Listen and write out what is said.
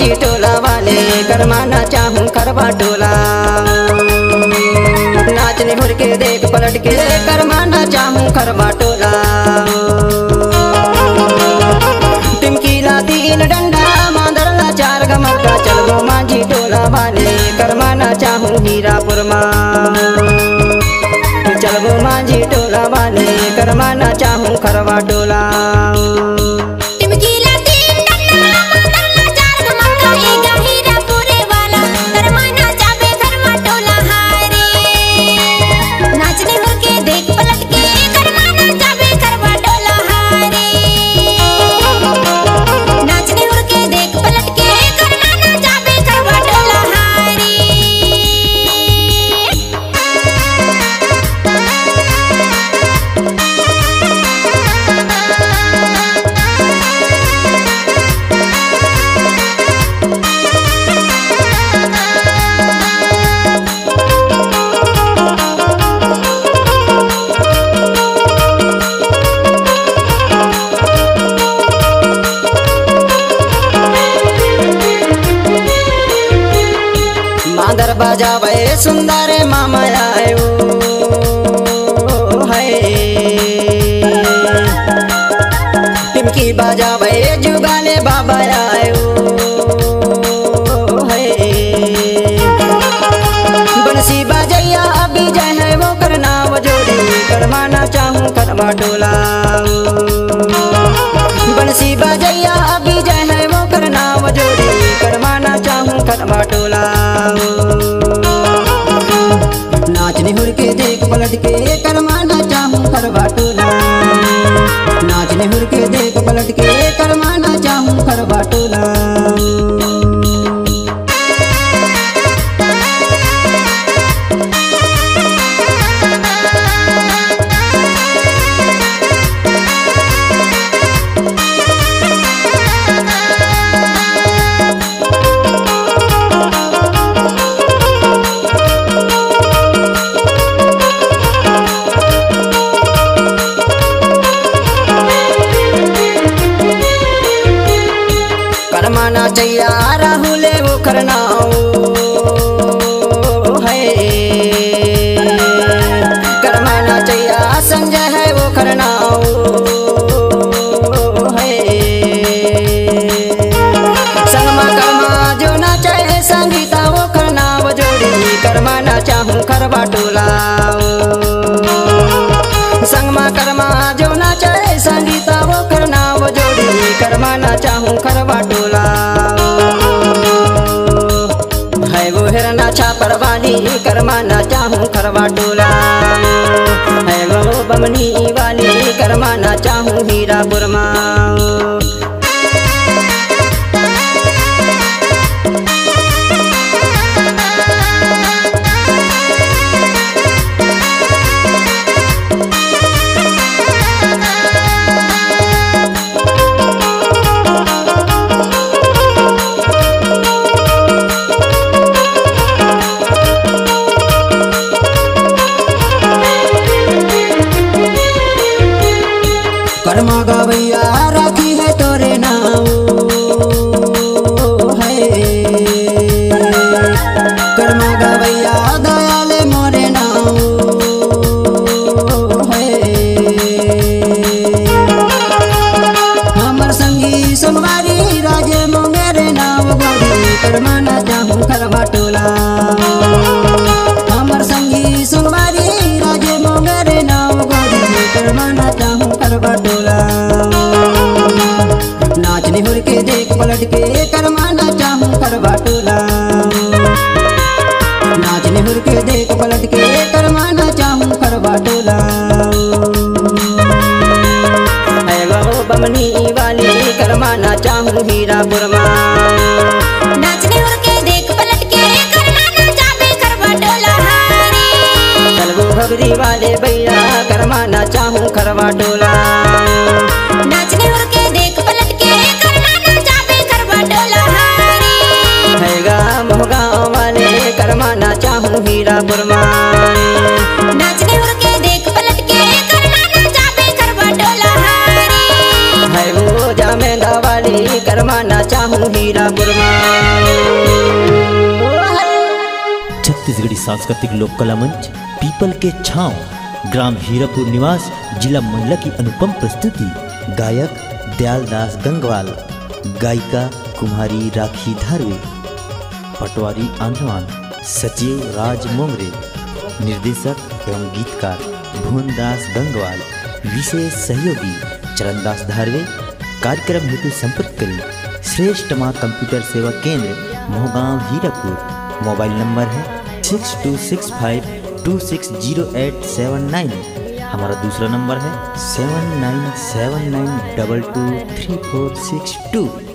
माझी टोला वाले करमाना चाहूं करवा टोला। नाचने हुर के देख पलट के करमाना चाहूं करवा टोला। टिमकीला तीन डंडा मांदरला चार गमका चलो माझी टोला वाले करमाना चाहूं हीरापुर मां। चलो माझी टोला वाले करमाना चाहूं करवा टोला। मादर बजावे सुंदर मामा आयो है। टिमकी बजावे जुगाले बाबा आयो है। बंसी बजैया अभी जय है वो करना वो जोड़ी करमाना चाहूं करवा टोला। बंसी बजैया अभी जय है वो करना वो जोड़ी करमाना चाहूं करवा टोला। नाचने हुर के देख पलट के करमाना चाहूं करवा टोला। नाचने हुर के देख पलट के करमाना चाहूं करवा टोला। करमाना चाहिए राहुल वो करनाओ है। करमाना चाहिए संजय है वो करनाओ है। संगमा कर्मा जो ना चाहे संगीता वो करना वो जोड़ी करमाना चाहूं करवा टोला। संगमा कर्मा जो ना चाहे संगीता वो करना वो जोड़ी करमाना चाहूं करवा टोला। है वो हिरना छापर वाली करमाना चाहूं करवा टोला। है वो बमनी वाली करमाना चाहूं हीरापुर मां। कर्मा गवैया राखी है तोरे नाम है। कर्मा गवैया दयाले मोरे नाम है। हमर संगी सोमवारी राजे मोंगेरे नाम गोरी करमाना चाहूं करवा टोला। हमर संगी सोमवारी राजे मोंगेरे नाम गोरी करमाना चाहूं करवा टोला। नाचने हुर के देख पलट के करमाना चाहूं करवा टोला। नाचने हुर के देख पलट के करमाना चाहूं करवा टोला। है वो बमनी वाली करमाना चाहूं हीरापुर मां। नाचने हुर के देख पलट के करमाना चाहूं करवा टोला। चलो घबरी वाले भैया करमाना चाहूं करवा टोला। नाचने हुर के देख पलट के करमाना चाहूं करवा टोला। है गा मोहगांव वाले करमाना चाहूं हीरापुर मां। नाचने हुर के देख पलट के करमाना चाहूं करवा टोला। है वो जामेंदा वाली करमाना चाहूँ हीरापुर छत्तीसगढ़ी सांस्कृतिक लोक कला मंच पीपल के छांव, ग्राम हीरापुर निवास, जिला मंडला की अनुपम प्रस्तुति। गायक दयालदास गंगवाल, गायिका कुमारी राखी धारवे, पटवारी आंध्रवान सचिव राज मोंगरे, निर्देशक एवं गीतकार भुवनदास गंगवाल, विशेष सहयोगी चरणदास धारवे। कार्यक्रम हेतु संपर्क करें श्रेष्ठ मां कंप्यूटर सेवा केंद्र, मोहगांव हीरापुर। मोबाइल नंबर है 6265260879। हमारा दूसरा नंबर है 7979223462।